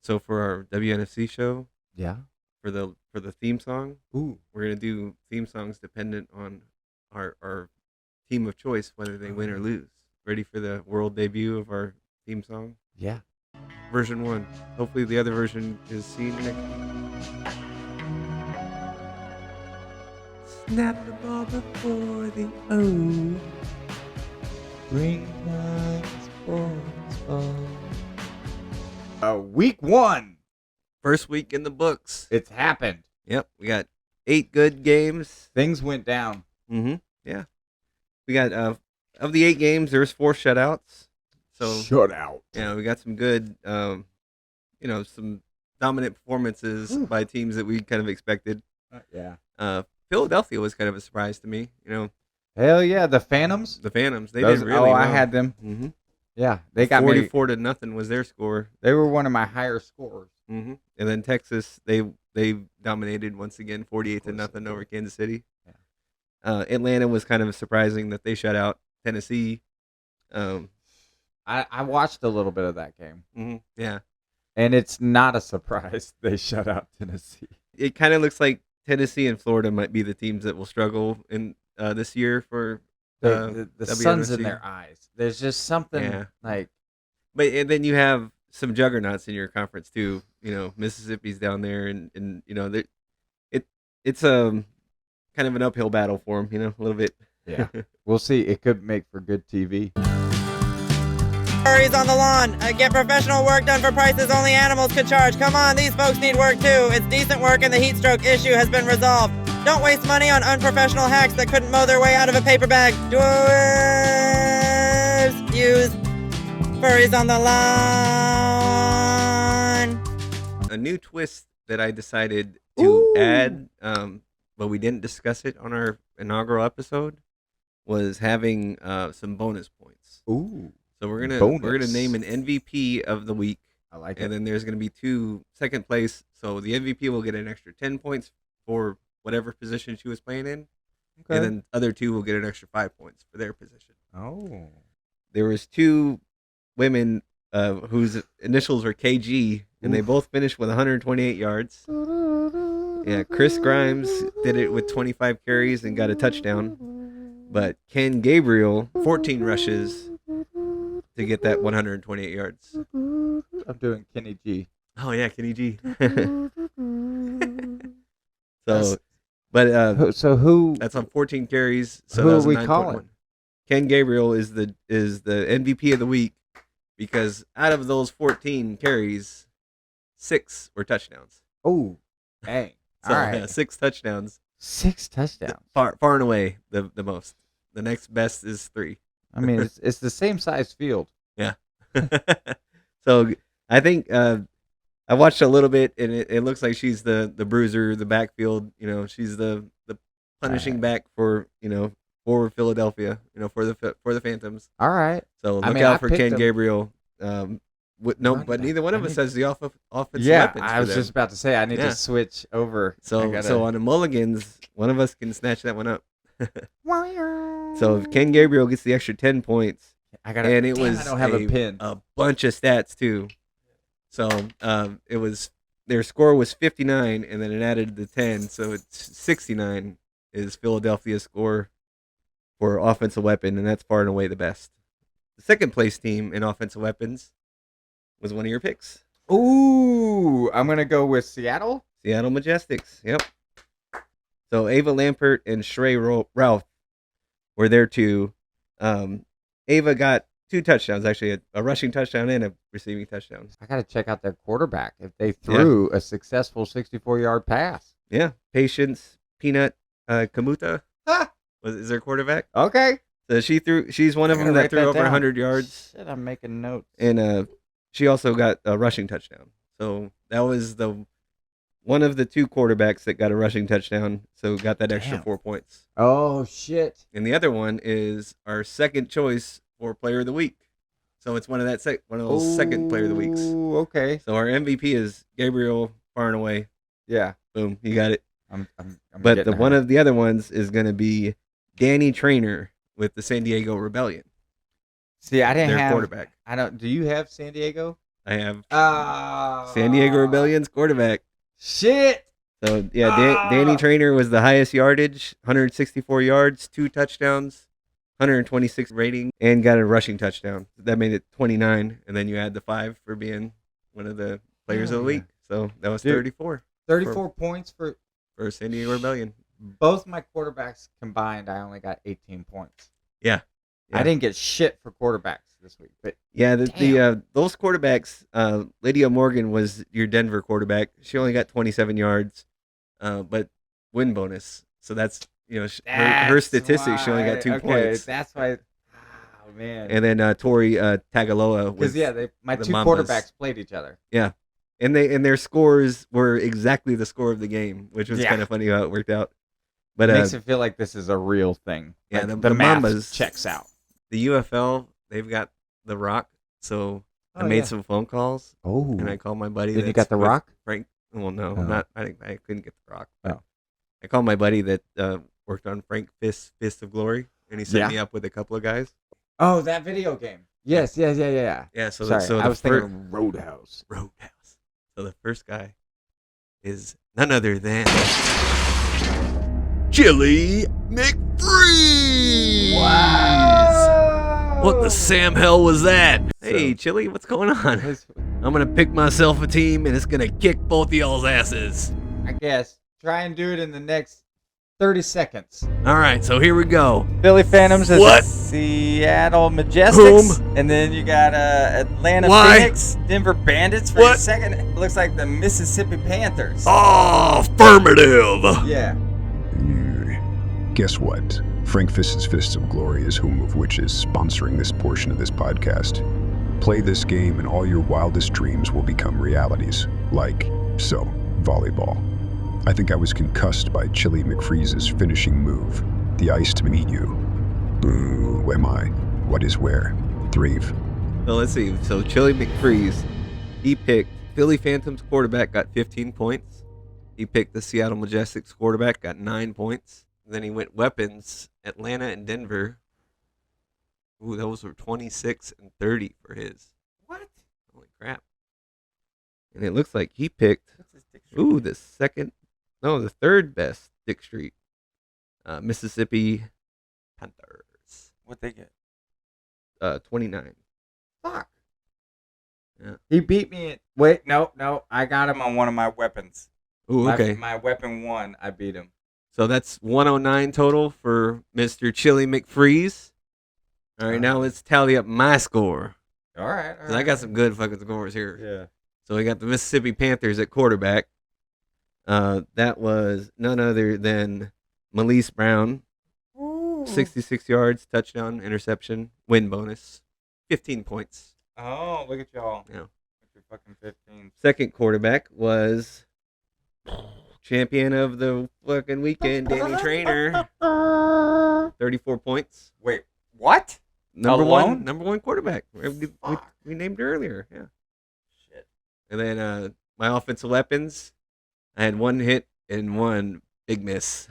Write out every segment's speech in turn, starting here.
So for our WNFC show, Yeah. for the theme song, Ooh. we're gonna do theme songs dependent on our team of choice, whether they win or lose. Ready for the world debut of our theme song? Yeah. Version 1. Hopefully the other version is seen next week. Snap the ball before the O. Springtime sports ball. Week 1. First week in the books. It's happened. Yep, we got 8 good games. Things went down. Mm-hmm. Yeah. We got of the 8 games, there's 4 shutouts. So Shut out. yeah, we got some good some dominant performances by teams that we kind of expected. Yeah. Philadelphia was kind of a surprise to me. Hell yeah, the Phantoms. The Phantoms, they did really well. I had them. Mm-hmm. Yeah, they got 44 to nothing was their score. They were one of my higher scorers. Mm-hmm. And then Texas, they dominated once again, 48 to nothing over Kansas City. Yeah. Atlanta was kind of surprising that they shut out Tennessee. I watched a little bit of that game. Mm-hmm. Yeah. And it's not a surprise they shut out Tennessee. It kind of looks like Tennessee and Florida might be the teams that will struggle in this year for the sun's in their eyes. There's just something like. But and then you have some juggernauts in your conference too. Mississippi's down there, and it's kind of an uphill battle for them. A little bit. Yeah, we'll see. It could make for good TV. Veris on the lawn. Get professional work done for prices only animals could charge. Come on, these folks need work too. It's decent work and the heat stroke issue has been resolved. Don't waste money on unprofessional hacks that couldn't mow their way out of a paper bag. Dwarves use Veris on the lawn. A new twist that I decided to add, but we didn't discuss it on our inaugural episode, was having some bonus points. Ooh. So we're gonna name an MVP of the week. I like it. And then there's gonna be 2 second place. So the MVP will get an extra 10 points for whatever position she was playing in, and then other 2 will get an extra 5 points for their position. Oh. There was 2 women whose initials were KG, and they both finished with 128 yards. Yeah, Chris Grimes did it with 25 carries and got a touchdown, but Ken Gabriel 14 rushes to get that 128 yards. I'm doing Kenny G. Oh yeah, Kenny G. So who? That's on 14 carries. So who that was are we 9.1. calling? Ken Gabriel is the MVP of the week because out of those 14 carries, 6 were touchdowns. Oh, dang! So all right, 6 touchdowns. 6 touchdowns. Far and away the most. The next best is 3. I mean, it's the same size field. Yeah. So I think I watched a little bit, and it looks like she's the bruiser, the backfield. She's the punishing back for for Philadelphia. For the Phantoms. All right. So look out for Ken Gabriel. But neither one of us has the offensive weapons. Yeah, I was just about to say I need to switch over. So on the mulligans, one of us can snatch that one up. So if Ken Gabriel gets the extra 10 points, I don't have a pin. A bunch of stats too. So it was their score was 59, and then it added the 10, so it's 69 is Philadelphia's score for offensive weapon, and that's far and away the best. The second place team in offensive weapons was one of your picks. Ooh, I'm gonna go with Seattle. Seattle Majestics. Yep. So Ava Lampert and Shrey Ralph were there too. Ava got 2 touchdowns, actually, a rushing touchdown and a receiving touchdown. I got to check out their quarterback if they threw a successful 64-yard pass. Yeah, Patience Peanut Kamuta is their quarterback. Okay. So she's one of them that threw over 100 yards. Shit, I'm making notes. And she also got a rushing touchdown. So that was one of the 2 quarterbacks that got a rushing touchdown, so got that extra 4 points. Oh, shit. And the other one is our second choice for Player of the Week. So it's one of those second Player of the Weeks. Ooh, okay. So our MVP is Gabriel far and away. Yeah. Boom, you got it. I'm but one of the other ones is going to be Danny Trainor with the San Diego Rebellion. See, I didn't have quarterback. Do you have San Diego? I have Ah, San Diego Rebellion's quarterback. Shit. So yeah, Danny Trainor was the highest yardage, 164 yards, 2 touchdowns, 126 rating, and got a rushing touchdown. That made it 29, and then you add the 5 for being one of the players of the week. So that was 34. 34 points for San Diego Rebellion. both my quarterbacks combined. I only got 18 points. Yeah. I didn't get shit for quarterbacks this week, but yeah, those quarterbacks. Lydia Morgan was your Denver quarterback. She only got 27 yards, but win bonus. So that's her statistics. She only got 2 points. That's why. Oh man. And then Tori Tagaloa was because my two Mambas. quarterbacks played each other. Yeah, and their scores were exactly the score of the game, which was kind of funny how it worked out. But It makes it feel like this is a real thing. Yeah, Like, the math Mambas checks out. The UFL, they've got The Rock, so I made some phone calls. Oh, And I called my buddy. Then you got The Rock? Frank. Well, no, Oh. not. I couldn't get The Rock. Oh. I called my buddy that worked on Frank Fist of Glory, and he set Yeah. me up with a couple of guys. Oh, that video game. Yes. Yeah. Yeah, so Sorry, I the was thinking of Roadhouse. Roadhouse. So the first guy is none other than Chili McFreeze. Wow! What the Sam hell was that? Hey, Chili, what's going on? I'm gonna pick myself a team, and it's gonna kick both of y'all's asses. I guess. Try and do it in the next 30 seconds. All right, so here we go. Philly Phantoms is What? Seattle Majestics. Whom? And then you got Atlanta Why? Phoenix, Denver Bandits for What? a second. It looks like the Mississippi Panthers. Oh, affirmative. Yeah. Guess what? Frank Fist's Fists of Glory is Whom of Which is sponsoring this portion of this podcast. Play this game and all your wildest dreams will become realities. Like, so, volleyball. I think I was concussed by Chili McFreeze's finishing move, the ice to meet you. Who am I? What is where? Threve. So let's see. So Chili McFreeze, he picked Philly Phantoms quarterback, got 15 points. He picked the Seattle Majestics quarterback, got 9 points. Then he went weapons, Atlanta and Denver. Ooh, those were 26 and 30 for his. What? Holy crap. And it looks like he picked, the third best Dick Street. Mississippi Panthers. What'd they get? 29. Fuck. Yeah. He beat me at... Wait, no. I got him on one of my weapons. Ooh, okay. My weapon 1, I beat him. So that's 109 total for Mr. Chili McFreeze. All right, now let's tally up my score. All right. 'Cause I got some good fucking scores here. Yeah. So we got the Mississippi Panthers at quarterback. That was none other than Melise Brown. 66 yards, touchdown, interception, win bonus, 15 points. Oh, look at y'all. Yeah. With your fucking 15. Second quarterback was champion of the fucking weekend, Danny Trainor. 34 points. Wait, what? Number Alone? one quarterback. We named earlier. Yeah. Shit. And then my offensive weapons, I had one hit and one big miss.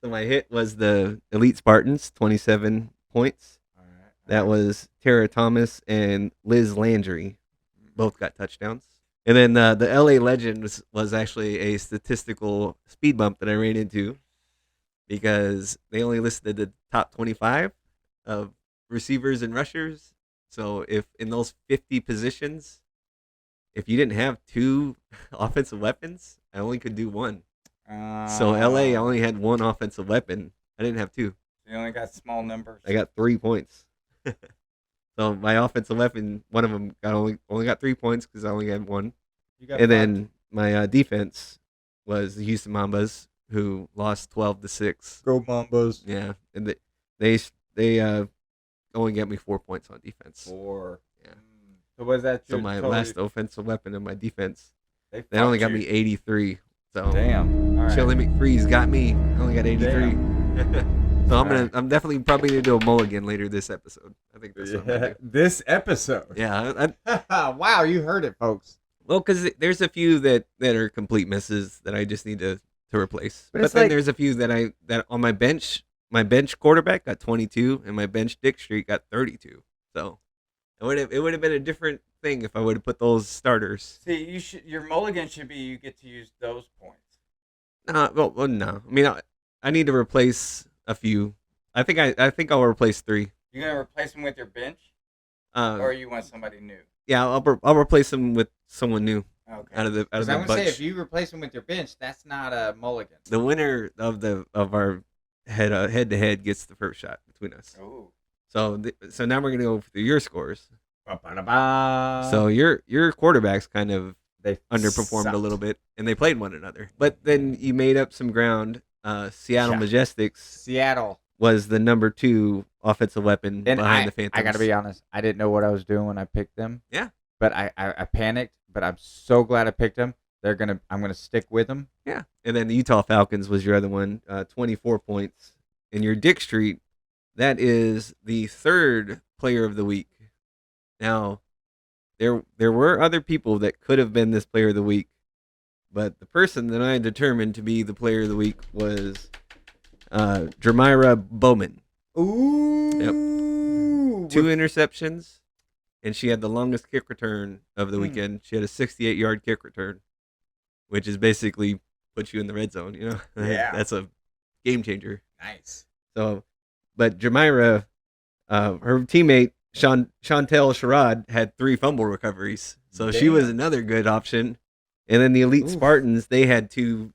So my hit was the Elite Spartans, 27 points. All right. That was Tara Thomas and Liz Landry. Both got touchdowns. And then the LA Legend was actually a statistical speed bump that I ran into because they only listed the top 25 of receivers and rushers. So if in those 50 positions, if you didn't have 2 offensive weapons, I only could do 1. So LA only had 1 offensive weapon. I didn't have 2. You only got small numbers. I got 3 points. So my offensive weapon, one of them only got 3 points because I only had 1. You got And then my defense was the Houston Mambas, who lost 12-6. Go Mambas. Yeah, and they only got me 4 points on defense. 4. Yeah. So was that So your my total? last offensive weapon in my defense, They they only got fucked me 83. So Damn. All right. Chili McFreeze got me. I only got 83. So I'm definitely probably gonna do a mulligan later this episode. I think that's what I'm gonna do. This episode. Yeah. Wow, you heard it, folks. Well, because there's a few that are complete misses that I just need to replace. But But it's then like- there's a few that on my bench quarterback got 22, and my bench Dick Street got 32. So it would have been a different thing if I would have put those starters. See, your mulligan should be you get to use those points. Well, no. I mean, I need to replace a few. I think I'll replace 3. You're gonna replace them with your bench, Uh, or you want somebody new? yeah, I'll replace them with someone new Okay. out of the I'm gonna bunch. say if you replace him with your bench, that's not a mulligan. The winner of our head to head gets the first shot between us. Ooh. So now we're gonna go through your scores. Ba-ba-da-ba. So your quarterbacks kind of they underperformed sucked. a little bit, and they played one another. But then you made up some ground. Seattle Yeah. Majestics Seattle. was the number 2 offensive weapon And behind the Phantoms. I gotta be honest, I didn't know what I was doing when I picked them. Yeah. But I panicked, but I'm so glad I picked them. I'm gonna stick with them. Yeah. And then the Utah Falcons was your other one, 24 points. And your Dick Street, that is the 3rd player of the week. Now, there were other people that could have been this player of the week, but the person that I determined to be the player of the week was Jermyra Bowman. Ooh. 2 interceptions, and she had the longest kick return of the weekend. She had a 68-yard kick return, which is basically puts you in the red zone. You know, Yeah. That's a game changer. Nice. So, but Jermyra, her teammate Chantel Sherrod had 3 fumble recoveries, so she was another good option. And then the Elite Spartans, they had 2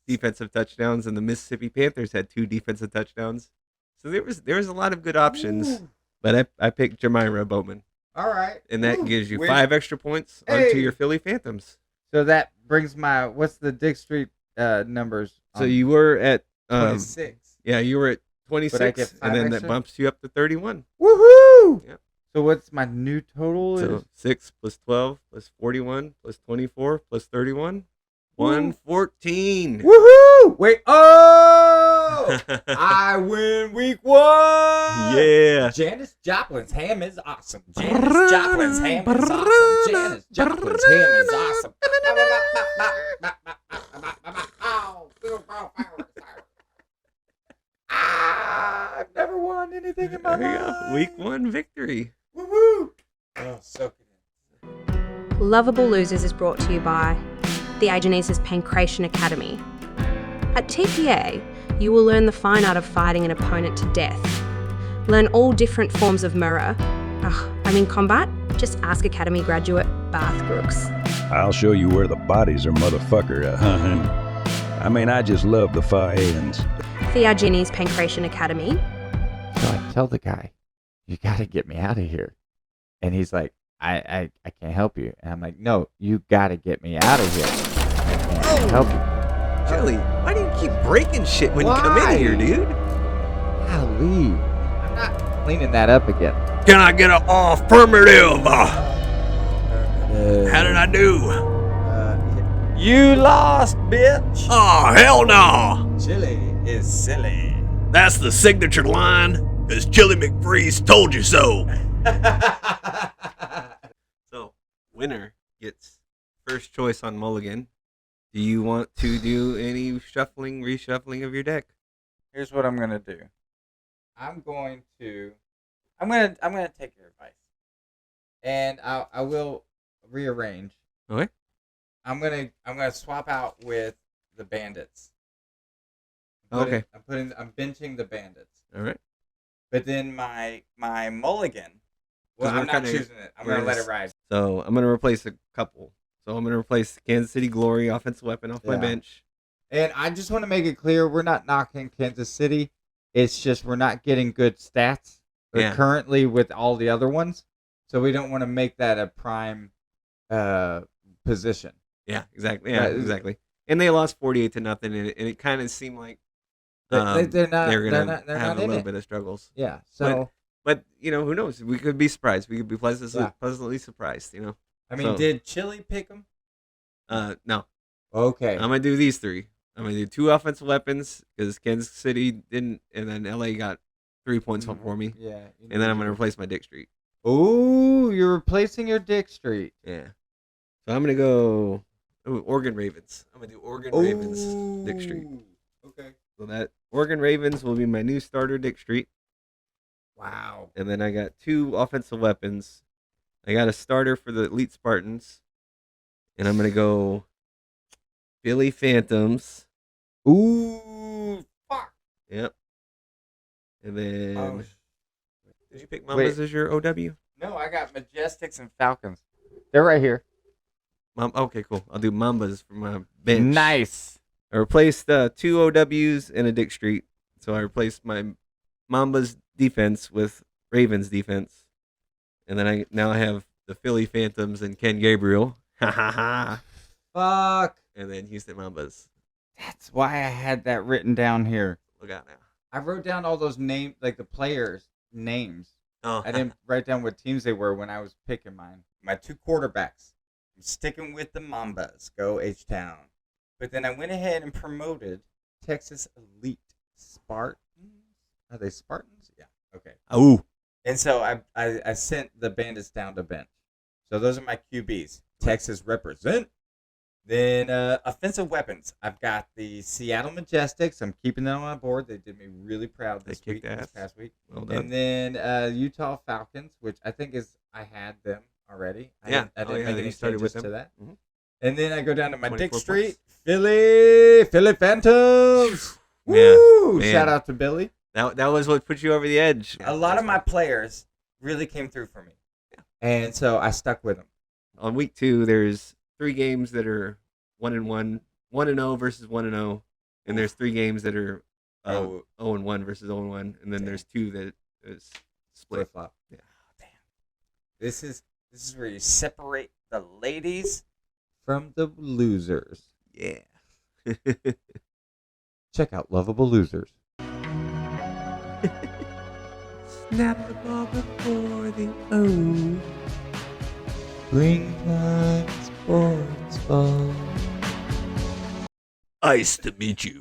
defensive touchdowns, and the Mississippi Panthers had 2 defensive touchdowns. So there was a lot of good options, but I picked Jermyra Bowman, All right. and that gives you Wait. 5 extra points Hey. onto your Philly Phantoms. So that brings what's the Dick Street numbers? So you were at 26. yeah, you were at But I 26, get 5 and then extra? that bumps you up to 31. Woohoo! Yep. So what's my new total? So is 6 plus 12 plus 41 plus 24 plus 31, 114. Woohoo! Wait. Oh! I win week 1. Yeah. Janis Joplin's ham is awesome. Janis Joplin's ham is awesome. Janis Joplin's ham is awesome. I've never won anything in my There you life. go. Week 1 victory. Woohoo! Oh, soak it in. Loveable Losers is brought to you by the Agenesis Pancration Academy. At TPA, you will learn the fine art of fighting an opponent to death. Learn all different forms of mirror. Combat? Just ask Academy graduate Bath Brooks. I'll show you where the bodies are, motherfucker. I just love the far ends. Theagenes Pancration Academy. So I tell the guy, you got to get me out of here. And he's like, I can't help you. And I'm like, no, you got to get me out of here. I can't help you. Jelly, why do you keep breaking shit when you come in here, dude? Golly. I'm not cleaning that up again. Can I get an affirmative? How did I do? You lost, bitch. Oh, hell no. Chili is silly. That's the signature line, because Chili McFreeze told you so. So, winner gets first choice on Mulligan. Do you want to do any reshuffling of your deck? Here's what I'm gonna do. I'm gonna take your advice, and I will rearrange. Okay. I'm gonna swap out with the bandits. Okay. I'm benching the bandits, All right. but then my mulligan. Well, 'Cause I'm we're not kinda- choosing it. I'm we're gonna let just- it ride. So, I'm going to replace a couple. So, I'm going to replace Kansas City Glory offensive weapon off my Yeah. bench. And I just want to make it clear, we're not knocking Kansas City. It's just we're not getting good stats currently with all the other ones. So we don't want to make that a prime position. Yeah, exactly. Yeah, Right. exactly. And they lost 48-0, and it kind of seemed like They're not. they're They're going not. to They're have not a in little it. bit of struggles. Yeah. So But, who knows? We could be surprised. We could be pleasantly surprised, I mean, so- did Chili pick them? No. Okay. I'm going to do these 3. I'm going to do 2 offensive weapons because Kansas City didn't, and then LA got 3 points for me. Yeah. And then I'm going to replace my Dick Street. Ooh, you're replacing your Dick Street. Yeah. So I'm going to go Oregon Ravens. I'm going to do Oregon Ravens, Dick Street. Okay. So that Oregon Ravens will be my new starter, Dick Street. Wow. And then I got 2 offensive weapons. I got a starter for the Elite Spartans, and I'm gonna go Philly Phantoms. Ooh, fuck. Yep. And then Oh, did you pick Mambas wait. as your OW? No, I got Majestics and Falcons. They're right here. Okay, cool. I'll do Mambas for my bench. Nice. I replaced 2 OWs and a Dick Street. So I replaced my Mambas defense with Ravens defense. And then I have the Philly Phantoms and Ken Gabriel. Ha ha ha. Fuck. And then Houston Mambas. That's why I had that written down here. Look out now. I wrote down all those names, like the players' names. Oh, I didn't write down what teams they were when I was picking mine. My 2 quarterbacks. I'm sticking with the Mambas. Go H-Town. But then I went ahead and promoted Texas Elite Spartans. Are they Spartans? Yeah. Okay. Oh. And so I sent the Bandits down to bench. So those are my QBs. Texas represent. Then offensive weapons. I've got the Seattle Majestics. I'm keeping them on board. They did me really proud this past week. Well done. And then Utah Falcons, which I think I had them already. I didn't make any changes to that. Mm-hmm. And then I go down to my Dick 24 Street. points. Philly Phantoms. Yeah, Woo! man. Shout out to Billy. That was what put you over the edge. A lot of my players really came through for me. Yeah. And so I stuck with them. On week 2, there's 3 games that are 1-1, 1-0 versus 1-0, and there's 3 games that are 0-1 versus 0-1, and then there's 2 that is split. Flip-flop. Yeah. Damn. This is where you separate the ladies from the losers. Yeah. Check out Loveable Losers. Snap the ball before the O. Springtime sports ball. Nice to meet you.